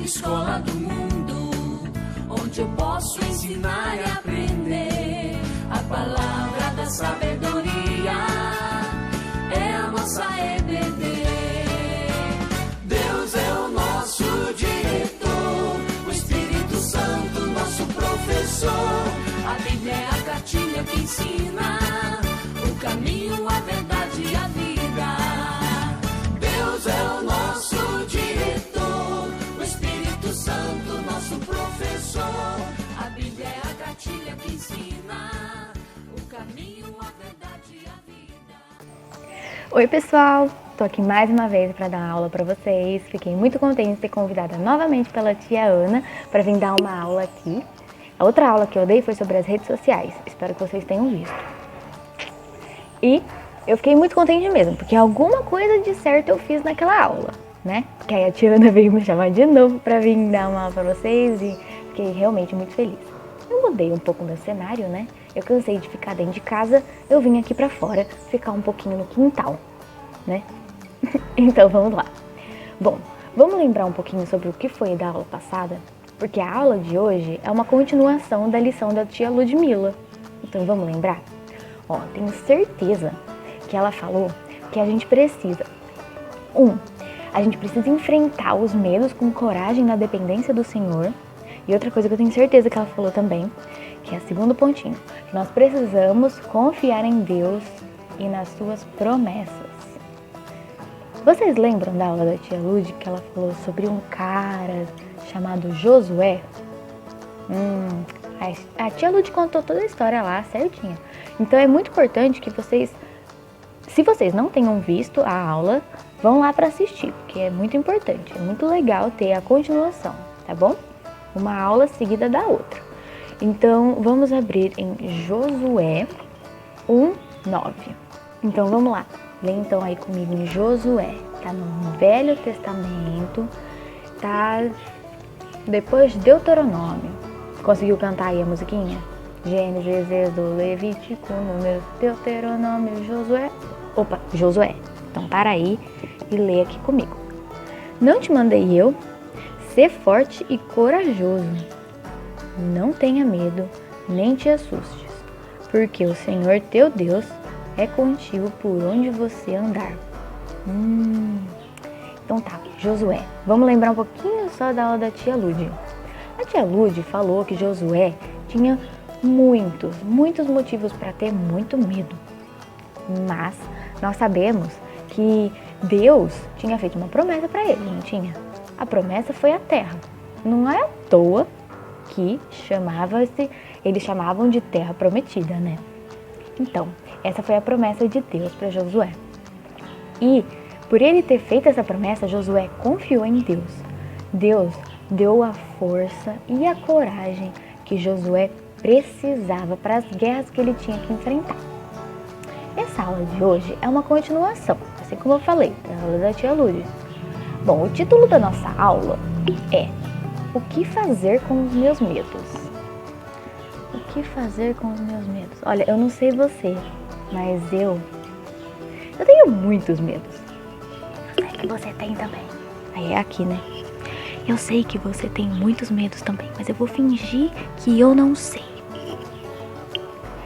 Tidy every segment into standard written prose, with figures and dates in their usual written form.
escola do mundo, onde eu posso ensinar e aprender. A palavra da sabedoria é a nossa EBD. Deus é o nosso diretor, o Espírito Santo, nosso professor. A Bíblia é a cartilha que ensina o caminho, a verdade e a vida. Deus é o nosso diretor, o Espírito Santo, nosso professor. A Bíblia é a cartilha que ensina o caminho, a verdade e a vida. Oi pessoal, tô aqui mais uma vez para dar aula para vocês. Fiquei muito contente de ser convidada novamente pela tia Ana para vir dar uma aula aqui. A outra aula que eu dei foi sobre as redes sociais, espero que vocês tenham visto. E eu fiquei muito contente mesmo, porque alguma coisa de certo eu fiz naquela aula, né? Porque aí a tia Ana veio me chamar de novo para vir dar uma aula para vocês e fiquei realmente muito feliz. Eu mudei um pouco o meu cenário, né? Eu cansei de ficar dentro de casa, eu vim aqui pra fora ficar um pouquinho no quintal, né? Então vamos lá. Bom, vamos lembrar um pouquinho sobre o que foi da aula passada, porque a aula de hoje é uma continuação da lição da tia Ludmila. Então vamos lembrar? Ó, tenho certeza que ela falou que a gente precisa, a gente precisa enfrentar os medos com coragem na dependência do Senhor. E outra coisa que eu tenho certeza que ela falou também, que é o segundo pontinho, que nós precisamos confiar em Deus e nas suas promessas. Vocês lembram da aula da tia Lud que ela falou sobre um cara chamado Josué? A tia Lud contou toda a história lá certinha. Então é muito importante que vocês, se vocês não tenham visto a aula, vão lá para assistir, porque é muito importante, é muito legal ter a continuação, tá bom? Uma aula seguida da outra. Então, vamos abrir em Josué 1:9. Então, vamos lá. Lê então aí comigo em Josué. Tá no Velho Testamento. Tá depois de Deuteronômio. Conseguiu cantar aí a musiquinha? Gênesis, Êxodo, Levítico, Números, Deuteronômio, Josué. Opa, Josué. Então, para aí e lê aqui comigo. Não te mandei eu? Sê forte e corajoso. Não tenha medo, nem te assustes, porque o Senhor teu Deus é contigo por onde você andar. Então tá, Josué. Vamos lembrar um pouquinho só da aula da tia Lud. A tia Lud falou que Josué tinha muitos motivos para ter muito medo. Mas nós sabemos que Deus tinha feito uma promessa para ele, não tinha? A promessa foi a terra. Não é à toa que eles chamavam de terra prometida, né? Então, essa foi a promessa de Deus para Josué. E, por ele ter feito essa promessa, Josué confiou em Deus. Deus deu a força e a coragem que Josué precisava para as guerras que ele tinha que enfrentar. Essa aula de hoje é uma continuação, assim como eu falei, da aula da tia Lud. Bom, o título da nossa aula é O que fazer com os meus medos? O que fazer com os meus medos? Olha, eu não sei você, mas eu tenho muitos medos. Eu sei que você tem também. Aí é aqui, né? Eu sei que você tem muitos medos também, mas eu vou fingir que eu não sei.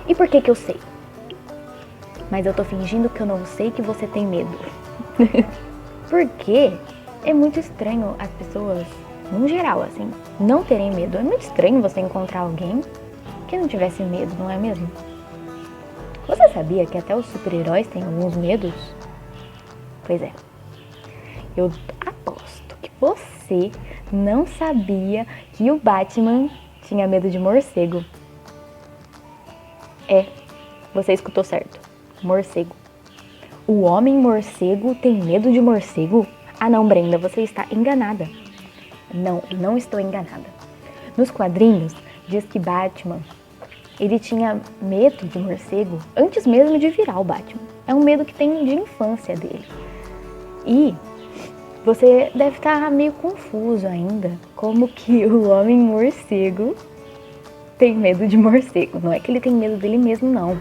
E por que eu sei? Mas eu tô fingindo que eu não sei que você tem medo. Por quê? É muito estranho as pessoas, no geral, assim, não terem medo. É muito estranho você encontrar alguém que não tivesse medo, não é mesmo? Você sabia que até os super-heróis têm alguns medos? Pois é. Eu aposto que você não sabia que o Batman tinha medo de morcego. É, você escutou certo. Morcego. O homem morcego tem medo de morcego? Ah não, Brenda, você está enganada. Não estou enganada. Nos quadrinhos, diz que Batman, ele tinha medo de morcego antes mesmo de virar o Batman. É um medo que tem de infância dele. E você deve estar meio confuso ainda. Como que o homem morcego tem medo de morcego? Não é que ele tem medo dele mesmo, não.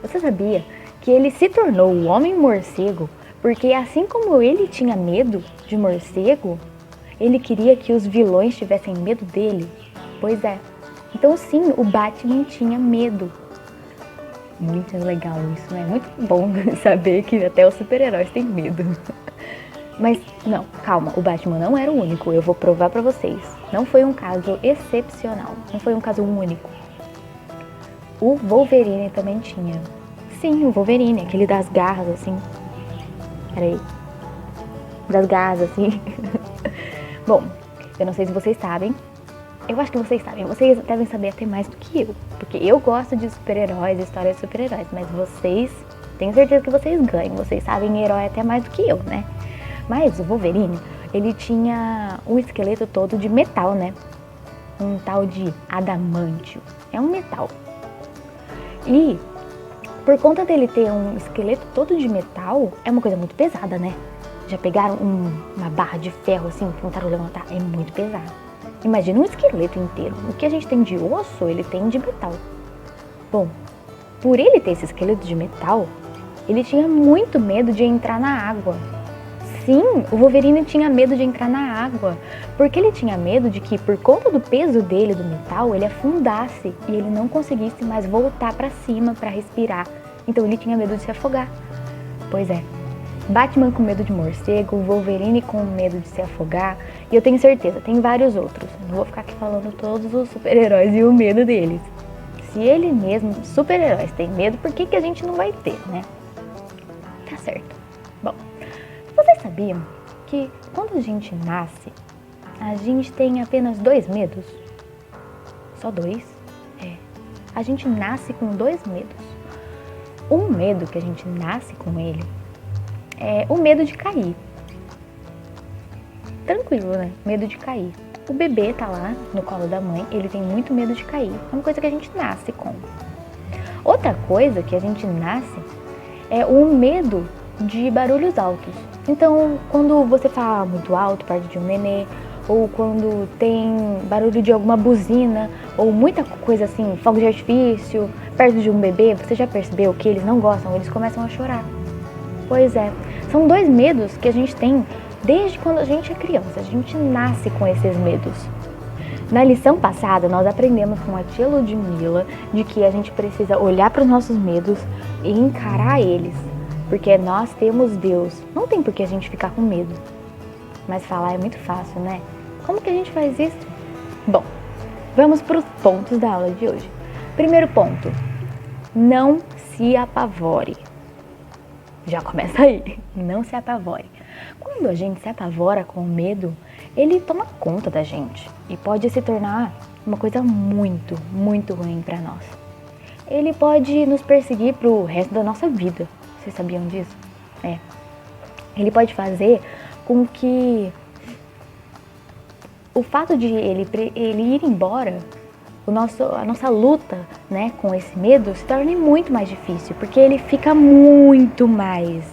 Você sabia que ele se tornou o homem morcego porque assim como ele tinha medo de morcego, Ele queria que os vilões tivessem medo dele? Pois é. Então sim, o Batman tinha medo. Muito legal isso, né? Muito bom saber que até os super-heróis têm medo. Mas não, calma, o Batman não era o único, eu vou provar pra vocês. Não foi um caso excepcional, não foi um caso único. O Wolverine também tinha. Sim, o Wolverine, aquele das garras assim. Peraí. Das garras assim. Bom, eu não sei se vocês sabem. Eu acho que vocês sabem. Vocês devem saber até mais do que eu. Porque eu gosto de super-heróis, histórias de super-heróis. Mas vocês, tenho certeza que vocês ganham. Vocês sabem herói até mais do que eu, né? Mas o Wolverine, ele tinha um esqueleto todo de metal, né? Um tal de adamantio. É um metal. E por conta dele ter um esqueleto todo de metal, é uma coisa muito pesada, né? Já pegaram uma barra de ferro assim, tentaram levantar? É muito pesado. Imagina um esqueleto inteiro. O que a gente tem de osso, ele tem de metal. Bom, por ele ter esse esqueleto de metal, ele tinha muito medo de entrar na água. Sim, o Wolverine tinha medo de entrar na água, porque ele tinha medo de que, por conta do peso dele, do metal, ele afundasse e ele não conseguisse mais voltar para cima para respirar. Então ele tinha medo de se afogar. Pois é, Batman com medo de morcego, Wolverine com medo de se afogar, e eu tenho certeza, tem vários outros. Não vou ficar aqui falando todos os super-heróis e o medo deles. Se ele mesmo, super-heróis, tem medo, por que a gente não vai ter, né? Tá certo. Bom, vocês sabiam que quando a gente nasce, a gente tem apenas 2 medos? Só 2? É. A gente nasce com 2 medos. Um medo que a gente nasce com ele é o medo de cair. Tranquilo, né? Medo de cair. O bebê tá lá no colo da mãe, ele tem muito medo de cair. É uma coisa que a gente nasce com. Outra coisa que a gente nasce é o medo de barulhos altos. Então, quando você fala muito alto perto de um nenê, ou quando tem barulho de alguma buzina, ou muita coisa assim, fogo de artifício, perto de um bebê, você já percebeu que eles não gostam, eles começam a chorar. Pois é, são 2 medos que a gente tem desde quando a gente é criança, a gente nasce com esses medos. Na lição passada, nós aprendemos com a tia Ludmilla de que a gente precisa olhar para os nossos medos e encarar eles, porque nós temos Deus, não tem por que a gente ficar com medo. Mas falar é muito fácil, né? Como que a gente faz isso? Bom, vamos para os pontos da aula de hoje. Primeiro ponto, não se apavore. Já começa aí, não se apavore. Quando a gente se apavora com o medo, ele toma conta da gente e pode se tornar uma coisa muito, muito ruim para nós. Ele pode nos perseguir pro resto da nossa vida. Vocês sabiam disso? É. Ele pode fazer com que o fato de ele ir embora, a nossa luta, né, com esse medo se torne muito mais difícil, porque ele fica muito mais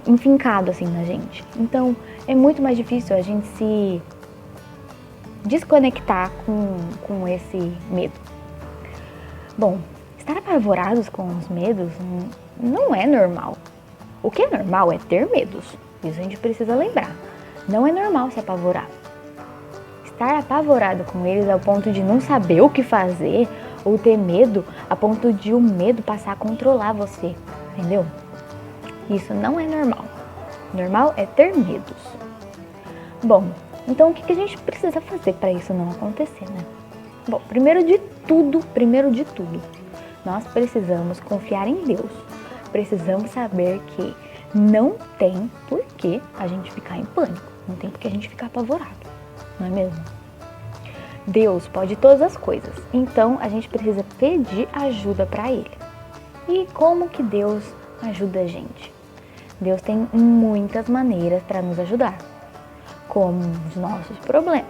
enfincado assim na gente. Então é muito mais difícil a gente se desconectar com esse medo. Bom, estar apavorados com os medos não é normal. O que é normal é ter medos. Isso a gente precisa lembrar. Não é normal se apavorar. Estar apavorado com eles ao ponto de não saber o que fazer ou ter medo a ponto de o medo passar a controlar você, entendeu? Isso não é normal. Normal é ter medos. Bom, então o que a gente precisa fazer para isso não acontecer, né? Bom, primeiro de tudo, nós precisamos confiar em Deus. Precisamos saber que não tem por que a gente ficar em pânico. Não tem por que a gente ficar apavorado. Não é mesmo? Deus pode todas as coisas, então a gente precisa pedir ajuda para Ele. E como que Deus ajuda a gente? Deus tem muitas maneiras para nos ajudar, como os nossos problemas.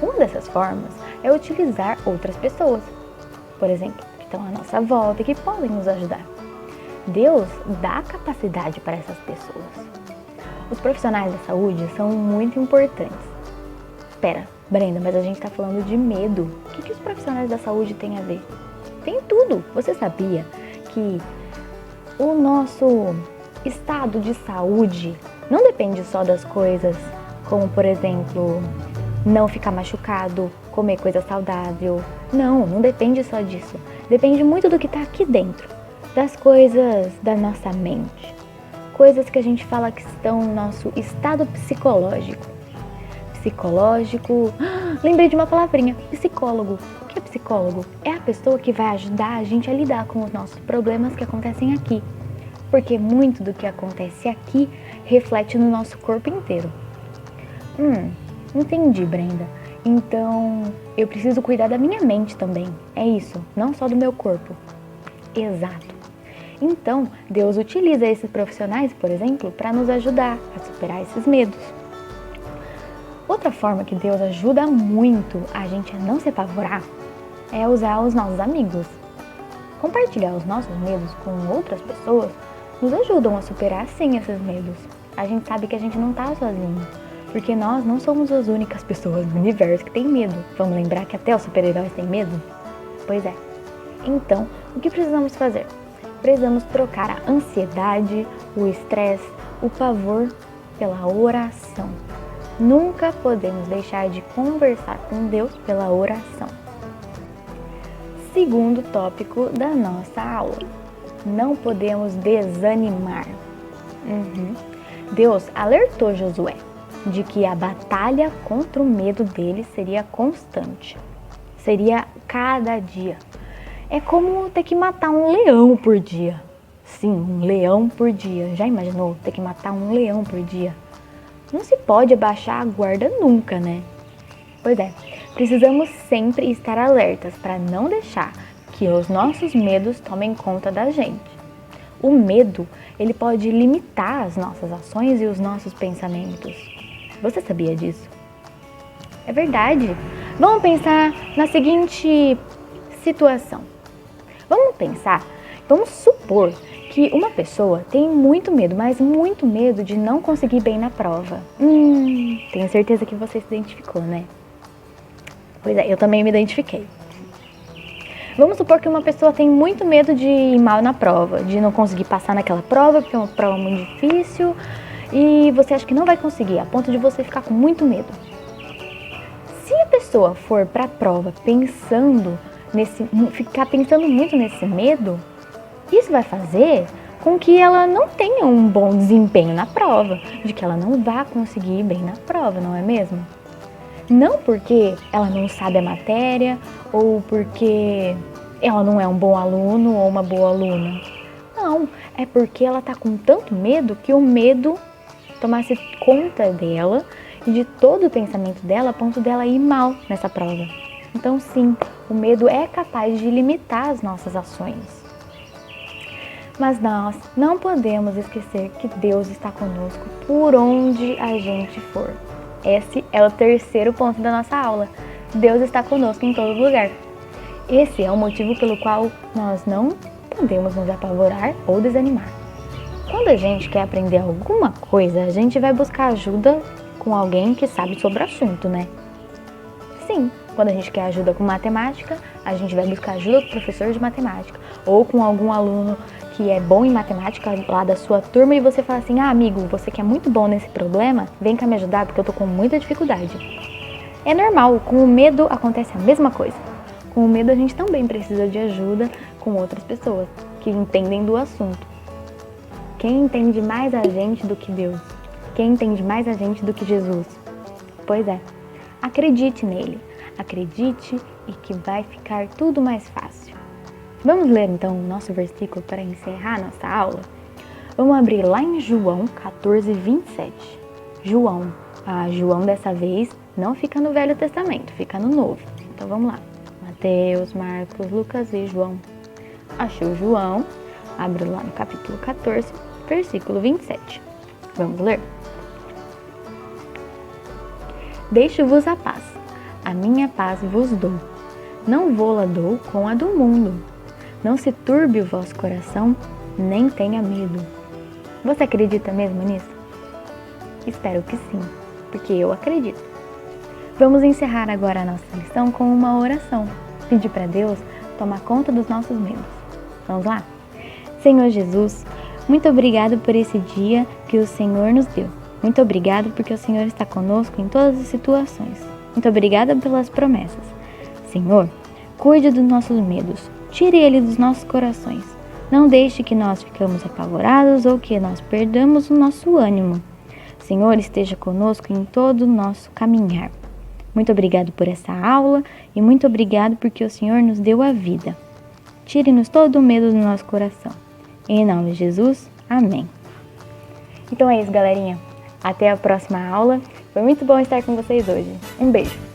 Uma dessas formas é utilizar outras pessoas, por exemplo, que estão à nossa volta e que podem nos ajudar. Deus dá capacidade para essas pessoas. Os profissionais da saúde são muito importantes. Espera, Brenda, mas a gente está falando de medo. O que os profissionais da saúde têm a ver? Tem tudo. Você sabia que o nosso estado de saúde não depende só das coisas como por exemplo, não ficar machucado, comer coisa saudável. Não depende só disso. Depende muito do que está aqui dentro, das coisas da nossa mente. Coisas que a gente fala que estão no nosso estado psicológico. Lembrei de uma palavrinha, psicólogo. O que é psicólogo? É a pessoa que vai ajudar a gente a lidar com os nossos problemas que acontecem aqui. Porque muito do que acontece aqui reflete no nosso corpo inteiro. Entendi, Brenda. Então, eu preciso cuidar da minha mente também. É isso, não só do meu corpo. Exato. Então, Deus utiliza esses profissionais, por exemplo, para nos ajudar a superar esses medos. Outra forma que Deus ajuda muito a gente a não se apavorar é usar os nossos amigos. Compartilhar os nossos medos com outras pessoas nos ajudam a superar sim esses medos. A gente sabe que a gente não está sozinho, porque nós não somos as únicas pessoas no universo que tem medo. Vamos lembrar que até os super-heróis têm medo? Pois é. Então, o que precisamos fazer? Precisamos trocar a ansiedade, o estresse, o pavor pela oração. Nunca podemos deixar de conversar com Deus pela oração. Segundo tópico da nossa aula. Não podemos desanimar. Deus alertou Josué de que a batalha contra o medo dele seria constante. Seria cada dia. É como ter que matar um leão por dia. Sim, um leão por dia. Já imaginou ter que matar um leão por dia? Não se pode abaixar a guarda nunca, né? Pois é, precisamos sempre estar alertas para não deixar que os nossos medos tomem conta da gente. O medo, ele pode limitar as nossas ações e os nossos pensamentos. Você sabia disso? É verdade. Vamos pensar na seguinte situação. Vamos supor que uma pessoa tem muito medo, mas muito medo de não conseguir bem na prova. Tenho certeza que você se identificou, né? Pois é, eu também me identifiquei. Vamos supor que uma pessoa tem muito medo de ir mal na prova, de não conseguir passar naquela prova, porque é uma prova muito difícil, e você acha que não vai conseguir, a ponto de você ficar com muito medo. Se a pessoa for para a prova ficar pensando muito nesse medo, isso vai fazer com que ela não tenha um bom desempenho na prova, de que ela não vá conseguir ir bem na prova, não é mesmo? Não porque ela não sabe a matéria ou porque ela não é um bom aluno ou uma boa aluna. Não, é porque ela está com tanto medo que o medo tomasse conta dela e de todo o pensamento dela a ponto dela ir mal nessa prova. Então sim, o medo é capaz de limitar as nossas ações. Mas nós não podemos esquecer que Deus está conosco por onde a gente for. Esse é o terceiro ponto da nossa aula. Deus está conosco em todo lugar. Esse é o motivo pelo qual nós não podemos nos apavorar ou desanimar. Quando a gente quer aprender alguma coisa, a gente vai buscar ajuda com alguém que sabe sobre o assunto, né? Sim, quando a gente quer ajuda com matemática, a gente vai buscar ajuda com o professor de matemática ou com algum aluno que é bom em matemática lá da sua turma e você fala assim, amigo, você que é muito bom nesse problema, vem cá me ajudar porque eu tô com muita dificuldade. É normal, com o medo acontece a mesma coisa. Com o medo a gente também precisa de ajuda com outras pessoas que entendem do assunto. Quem entende mais a gente do que Deus? Quem entende mais a gente do que Jesus? Pois é, acredite nele, acredite e que vai ficar tudo mais fácil. Vamos ler então o nosso versículo para encerrar nossa aula? Vamos abrir lá em João 14, 27. João dessa vez não fica no Velho Testamento, fica no Novo. Então vamos lá. Mateus, Marcos, Lucas e João. Achou João? Abre lá no capítulo 14, versículo 27. Vamos ler? Deixo-vos a paz. A minha paz vos dou. Não vou-la dou com a do mundo. Não se turbe o vosso coração, nem tenha medo. Você acredita mesmo nisso? Espero que sim, porque eu acredito. Vamos encerrar agora a nossa lição com uma oração. Pedir para Deus tomar conta dos nossos medos. Vamos lá? Senhor Jesus, muito obrigado por esse dia que o Senhor nos deu. Muito obrigado porque o Senhor está conosco em todas as situações. Muito obrigada pelas promessas. Senhor, cuide dos nossos medos. Tire ele dos nossos corações. Não deixe que nós ficamos apavorados ou que nós perdamos o nosso ânimo. Senhor, esteja conosco em todo o nosso caminhar. Muito obrigado por essa aula e muito obrigado porque o Senhor nos deu a vida. Tire-nos todo o medo do nosso coração. Em nome de Jesus, amém. Então é isso, galerinha. Até a próxima aula. Foi muito bom estar com vocês hoje. Um beijo.